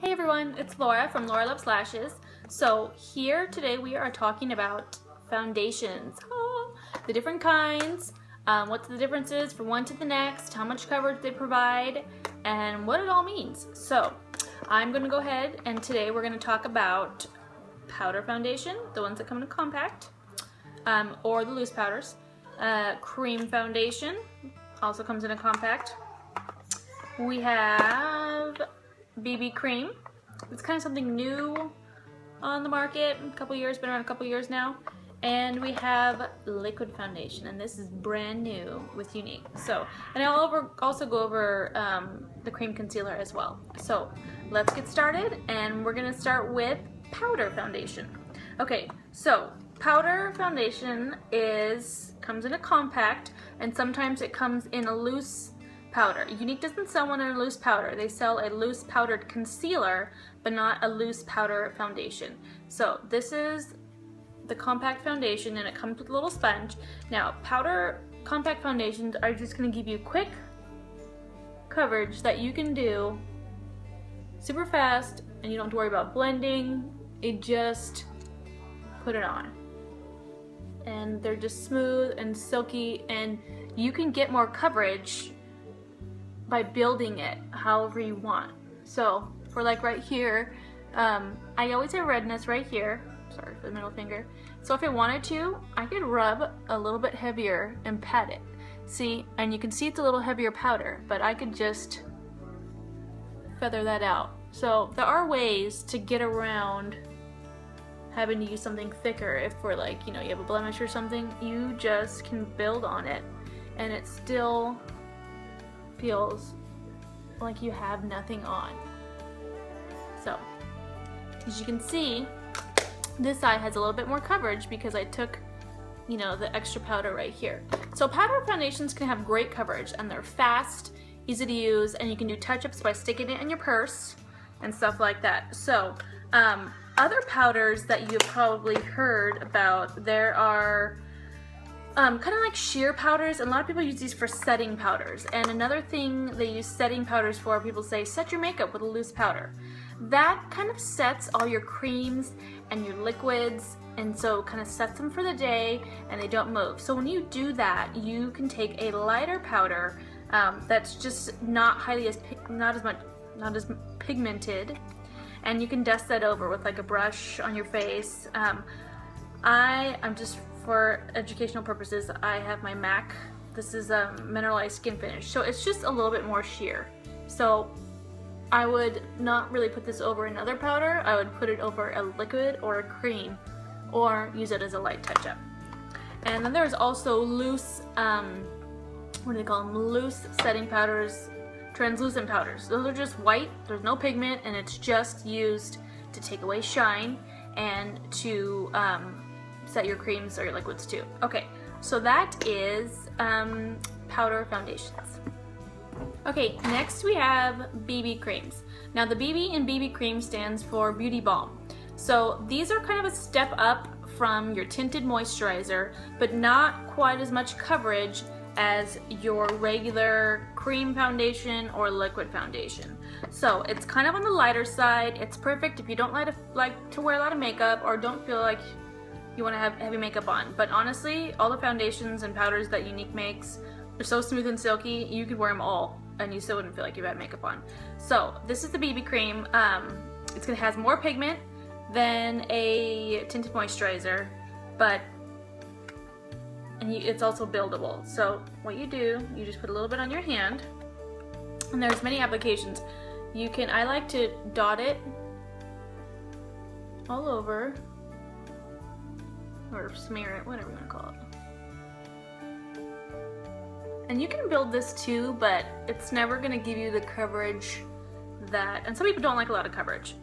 Hey everyone, it's Laura from Laura Loves Lashes. So here today we are talking about foundations. The different kinds, what the difference is from one to the next, how much coverage they provide, and what it all means. So I'm going to go ahead and today we're going to talk about powder foundation, the ones that come in a compact, or the loose powders. Cream foundation also comes in a compact. We have BB cream. It's kind of something new on the market, been around a couple years now. And we have liquid foundation, and this is brand new with Younique. So, and I'll also go over the cream concealer as well. So let's get started, and we're gonna start with powder foundation. Okay, so powder foundation comes in a compact, and sometimes it comes in a loose powder. Younique doesn't sell one in a loose powder. They sell a loose powdered concealer, but not a loose powder foundation. So this is the compact foundation, and it comes with a little sponge. Now, compact foundations are just going to give you quick coverage that you can do super fast, and you don't have to worry about blending. You just put it on. And they're just smooth and silky, and you can get more coverage by building it however you want. So for like right here, I always have redness right here. Sorry for the middle finger. So if I wanted to, I could rub a little bit heavier and pat it. See, and you can see it's a little heavier powder, but I could just feather that out. So there are ways to get around having to use something thicker. If for like, you have a blemish or something, you just can build on it and it still feels like you have nothing on. So as you can see, this side has a little bit more coverage because I took the extra powder right here. So powder foundations can have great coverage, and they're fast, easy to use, and you can do touch-ups by sticking it in your purse and stuff like that. So other powders that you've probably heard about, there are kind of like sheer powders, and a lot of people use these for setting powders. And another thing they use setting powders for, people say set your makeup with a loose powder. That kind of sets all your creams and your liquids, and so kind of sets them for the day, and they don't move. So when you do that, you can take a lighter powder that's just not as pigmented, and you can dust that over with like a brush on your face. I'm just, for educational purposes, I have my MAC. This is a mineralized skin finish, so it's just a little bit more sheer. So I would not really put this over another powder. I would put it over a liquid or a cream, or use it as a light touch-up. And then there's also loose, what do they call them? Loose setting powders, translucent powders. Those are just white, there's no pigment, and it's just used to take away shine and to set your creams or your liquids too. Okay, so that is powder foundations. Okay, next we have BB creams. Now the BB in BB cream stands for Beauty Balm. So these are kind of a step up from your tinted moisturizer, but not quite as much coverage as your regular cream foundation or liquid foundation. So it's kind of on the lighter side. It's perfect if you don't like to wear a lot of makeup, or don't feel like you want to have heavy makeup on. But honestly, all the foundations and powders that Younique makes are so smooth and silky, you could wear them all and you still wouldn't feel like you had makeup on. So this is the BB cream. It has more pigment than a tinted moisturizer, but it's also buildable. So what you do, you just put a little bit on your hand, and there's many applications. I like to dot it all over, or smear it, whatever you want to call it. And you can build this too, but it's never going to give you the coverage that, and some people don't like a lot of coverage.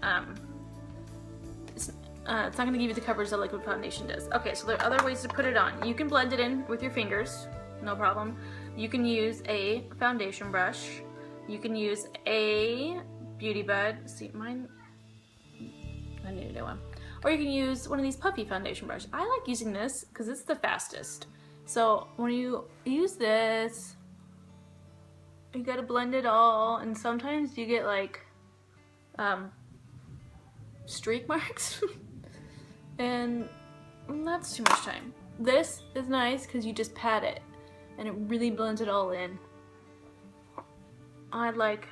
It's not going to give you the coverage that liquid foundation does. Okay, so there are other ways to put it on. You can blend it in with your fingers, no problem. You can use a foundation brush. You can use a beauty bud. See, mine, I need a new one. Or you can use one of these puffy foundation brushes. I like using this because it's the fastest. So when you use this, you gotta blend it all, and sometimes you get like streak marks. And that's too much time. This is nice because you just pat it and it really blends it all in. I like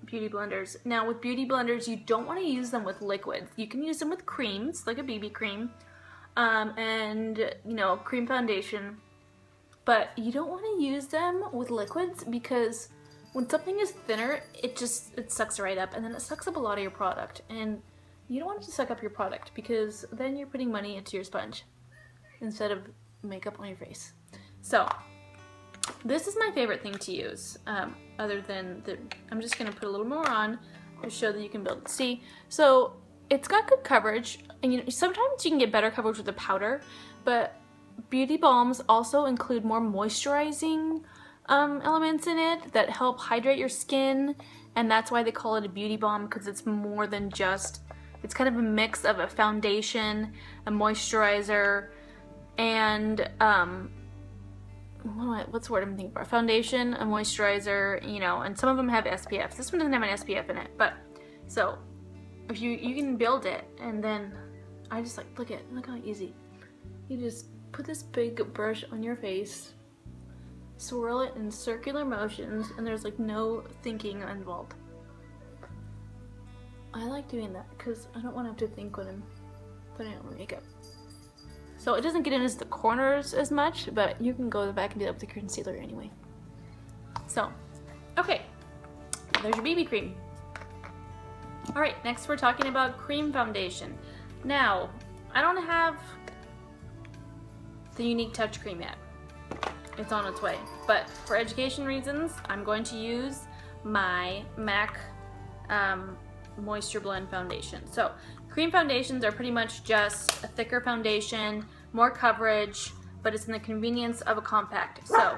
beauty blenders. Now with beauty blenders, you don't want to use them with liquids. You can use them with creams, like a BB cream, and you know, cream foundation. But you don't want to use them with liquids because when something is thinner, it sucks right up, and then it sucks up a lot of your product. And you don't want it to suck up your product because then you're putting money into your sponge instead of makeup on your face. So this is my favorite thing to use, other than I'm just going to put a little more on to show that you can build it. See, so it's got good coverage, and you know, sometimes you can get better coverage with a powder, but beauty balms also include more moisturizing elements in it that help hydrate your skin, and that's why they call it a beauty balm, because it's more than just, it's kind of a mix of a foundation, a moisturizer, and what's the word I'm thinking for? Foundation, a moisturizer, you know, and some of them have SPF. This one doesn't have an SPF in it, but so if you can build it, and then I just like, look how easy. You just put this big brush on your face, swirl it in circular motions, and there's like no thinking involved. I like doing that because I don't want to have to think when I'm putting on my makeup. So it doesn't get in the corners as much, but you can go back and do that with the concealer anyway. So, okay, there's your BB cream. Alright, next we're talking about cream foundation. Now, I don't have the Younique Touch Cream yet. It's on its way. But for education reasons, I'm going to use my MAC Moisture Blend Foundation. So, cream foundations are pretty much just a thicker foundation, more coverage, but it's in the convenience of a compact. So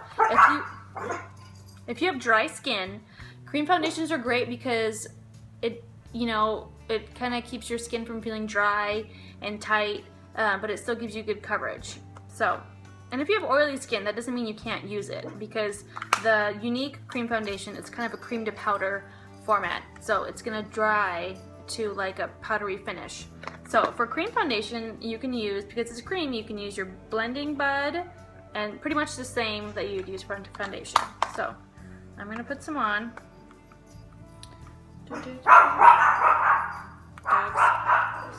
if you have dry skin, cream foundations are great because it kind of keeps your skin from feeling dry and tight, but it still gives you good coverage. So, and if you have oily skin, that doesn't mean you can't use it, because the Younique cream foundation is kind of a cream to powder format, so it's gonna dry to like a powdery finish. So for cream foundation, you can use, because it's a cream, you can use your blending bud, and pretty much the same that you would use for foundation. So I'm gonna put some on.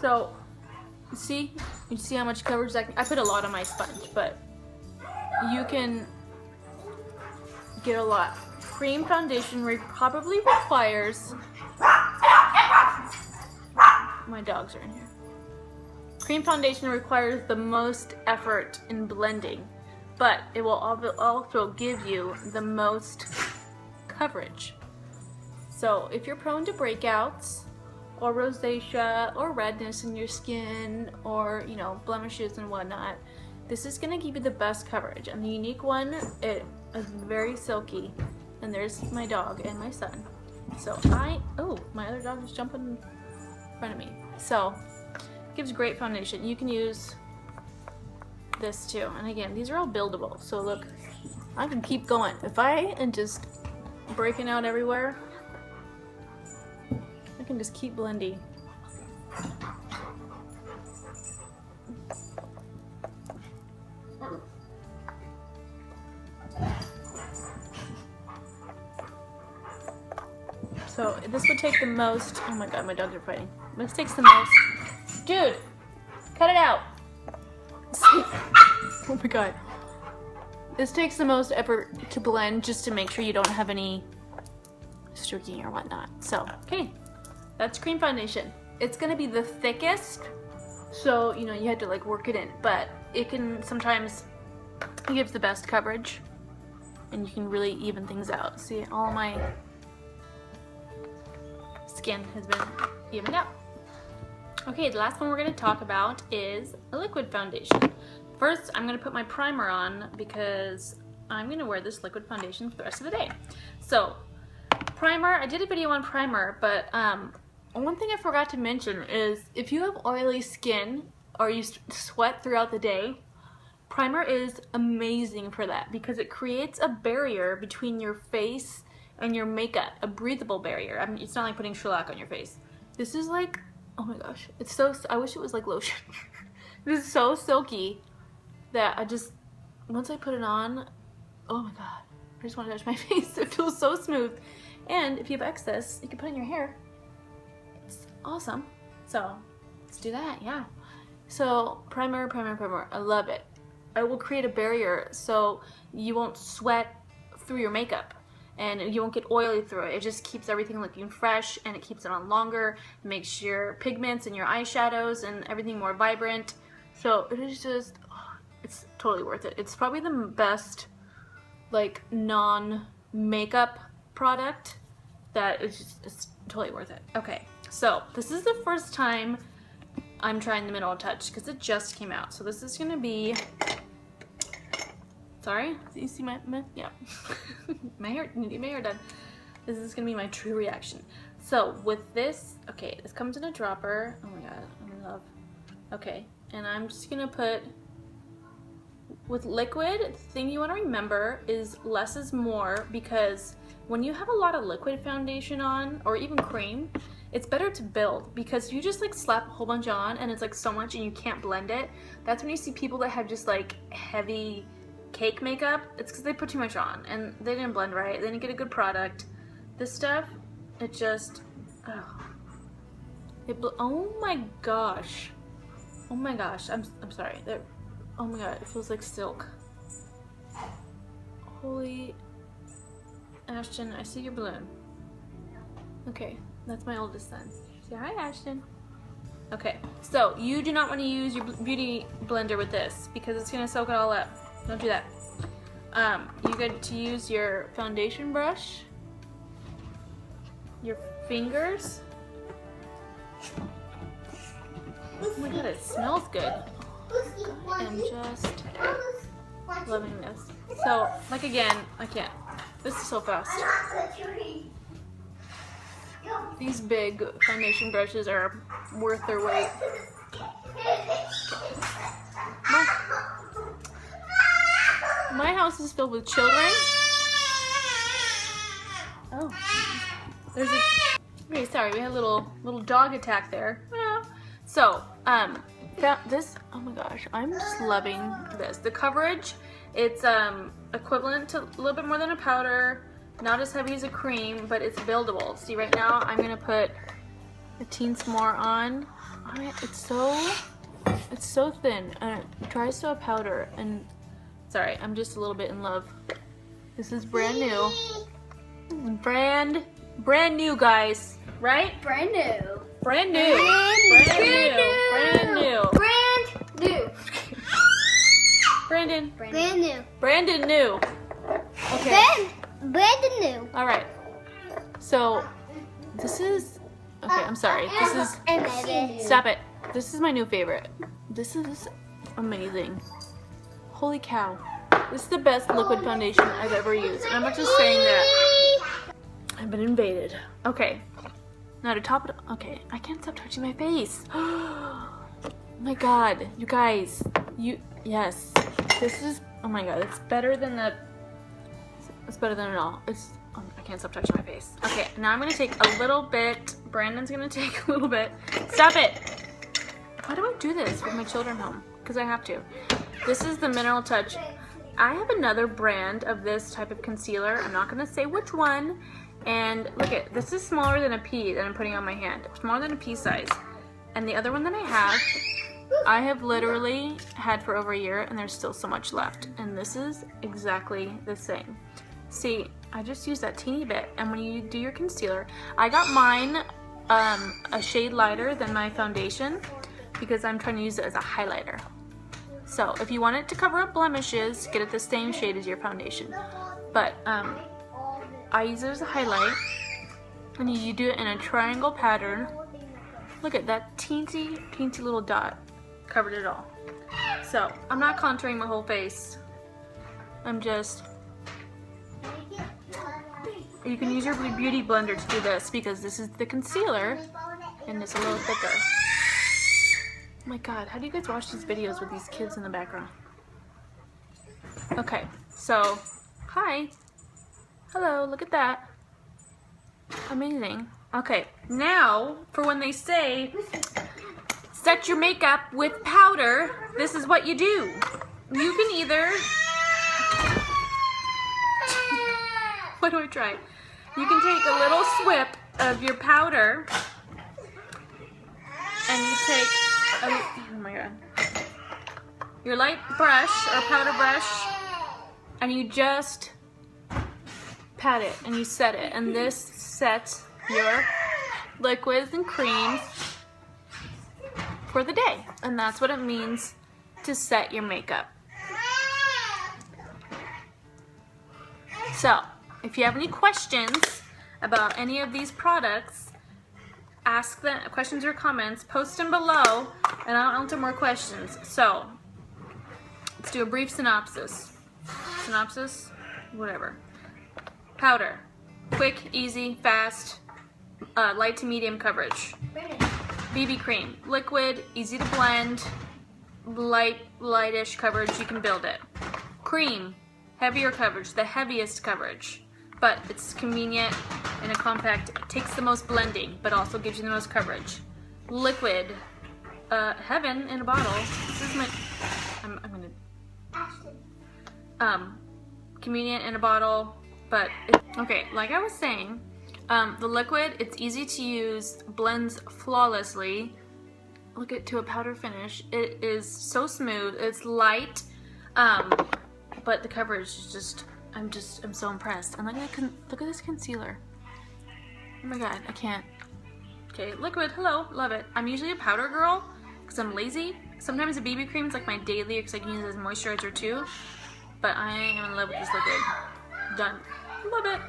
So you see how much coverage I put a lot on my sponge, but you can get a lot. Cream foundation probably requires, my dogs are in here. Cream foundation requires the most effort in blending, but it will also give you the most coverage. So if you're prone to breakouts or rosacea or redness in your skin, or you know, blemishes and whatnot, this is gonna give you the best coverage. And the Younique one, it is very silky. And there's my dog and my son. So oh, my other dog is jumping in front of me. So it gives great foundation. You can use this too. And again, these are all buildable. So look, I can keep going. If I am just breaking out everywhere, I can just keep blending. So this would take the most, oh my god, my dogs are fighting. This takes the most, dude, cut it out. Oh my god. This takes the most effort to blend, just to make sure you don't have any streaking or whatnot. So, okay, that's cream foundation. It's gonna be the thickest, so you know, you had to like work it in, but it can sometimes, it gives the best coverage, and you can really even things out. See, all my skin has been evened out. Okay, the last one we're going to talk about is a liquid foundation. First, I'm going to put my primer on because I'm going to wear this liquid foundation for the rest of the day. So, primer, I did a video on primer, but one thing I forgot to mention is if you have oily skin or you sweat throughout the day, primer is amazing for that because it creates a barrier between your face and your makeup, a breathable barrier. I mean, it's not like putting shellac on your face. This is like Oh my gosh, it's so, I wish it was like lotion. It is so silky that I just, once I put it on, oh my god, I just want to touch my face. It feels so smooth. And if you have excess, you can put it in your hair. It's awesome. So let's do that, yeah. So primer, primer, primer, I love it. I will create a barrier so you won't sweat through your makeup and you won't get oily through it. It just keeps everything looking fresh and it keeps it on longer. It makes your pigments and your eyeshadows and everything more vibrant. So it is just, oh, it's totally worth it. It's probably the best like non-makeup product that is just, it's totally worth it. Okay, so this is the first time I'm trying the mineral touch because it just came out. So this is gonna be, sorry, do you see my yeah. my hair done. This is gonna be my true reaction. So with this, okay, this comes in a dropper. Oh my god, I love. Okay, and I'm just gonna put, with liquid, the thing you wanna remember is less is more, because when you have a lot of liquid foundation on, or even cream, it's better to build, because you just like slap a whole bunch on and it's like so much and you can't blend it. That's when you see people that have just like heavy cake makeup. It's because they put too much on and they didn't blend right. They didn't get a good product. This stuff, it just, oh, oh my gosh. Oh my gosh, I'm sorry. Oh my god, it feels like silk. Holy Ashton, I see your balloon. Okay, that's my oldest son. Say hi, Ashton. Okay, so you do not want to use your beauty blender with this because it's gonna soak it all up. Don't do that. You get to use your foundation brush, your fingers. Oh my god, it smells good. Oh, I'm just loving this. So, like again, I can't. This is so fast. These big foundation brushes are worth their weight. My house is filled with children. Oh, there's a. Okay, sorry, we had a little dog attack there. So, this. Oh my gosh, I'm just loving this. The coverage, it's equivalent to a little bit more than a powder. Not as heavy as a cream, but it's buildable. See, right now I'm gonna put a teens more on. It's so thin. It tries to a powder, and sorry, I'm just a little bit in love. This is brand new. Brand new, guys. Right? Brand new. Brand new. Brand new. Brandon. Brand new. Brandon new. Okay. Brand new. All right. So this is okay. I'm sorry. This is stop it. This is my new favorite. This is amazing. Holy cow! This is the best liquid foundation I've ever used. And I'm not just saying that. I've been invaded. Okay. Now to top it. Okay. I can't stop touching my face. Oh my god, you guys. Yes. This is. Oh my god. It's better than the. It's better than it all. It's. Oh, I can't stop touching my face. Okay, now I'm gonna take a little bit. Brandon's gonna take a little bit. Stop it! Why do I do this with my children home? Because I have to. This is the Mineral Touch. I have another brand of this type of concealer. I'm not gonna say which one. And look at this is smaller than a pea that I'm putting on my hand. Smaller than a pea size. And the other one that I have literally had for over a year, and there's still so much left. And this is exactly the same. See, I just used that teeny bit, and when you do your concealer, I got mine a shade lighter than my foundation because I'm trying to use it as a highlighter. So if you want it to cover up blemishes, get it the same shade as your foundation. But I use it as a highlight, and you do it in a triangle pattern. Look at that teensy little dot. Covered it all. So I'm not contouring my whole face. I'm just. You can use your beauty blender to do this because this is the concealer and it's a little thicker. Oh my god, how do you guys watch these videos with these kids in the background? Okay, so hi. Hello, look at that. Amazing. Okay, now for when they say set your makeup with powder, this is what you do. You can either, what do I try? You can take a little swip of your powder and you take, oh my god, your light brush or powder brush and you just pat it and you set it, and this sets your liquids and creams for the day, and that's what it means to set your makeup. So if you have any questions about any of these products, ask the questions or comments, post them below, and I'll answer more questions. So let's do a brief synopsis. Whatever. Powder, quick, easy, fast, light to medium coverage. BB cream, liquid, easy to blend, lightish coverage, you can build it. Cream, heavier coverage, the heaviest coverage, but it's convenient and a compact. It takes the most blending, but also gives you the most coverage. Liquid, heaven in a bottle. This is my, I'm gonna, convenient in a bottle, but okay, like I was saying, the liquid, it's easy to use, blends flawlessly. Look at to a powder finish. It is so smooth. It's light, but the coverage is just, I'm so impressed. And look at this concealer. Oh my god, I can't. Okay, liquid, hello, love it. I'm usually a powder girl because I'm lazy. Sometimes a BB cream is like my daily because I can use it as a moisturizer too. But I am in love with this liquid. Done. Love it.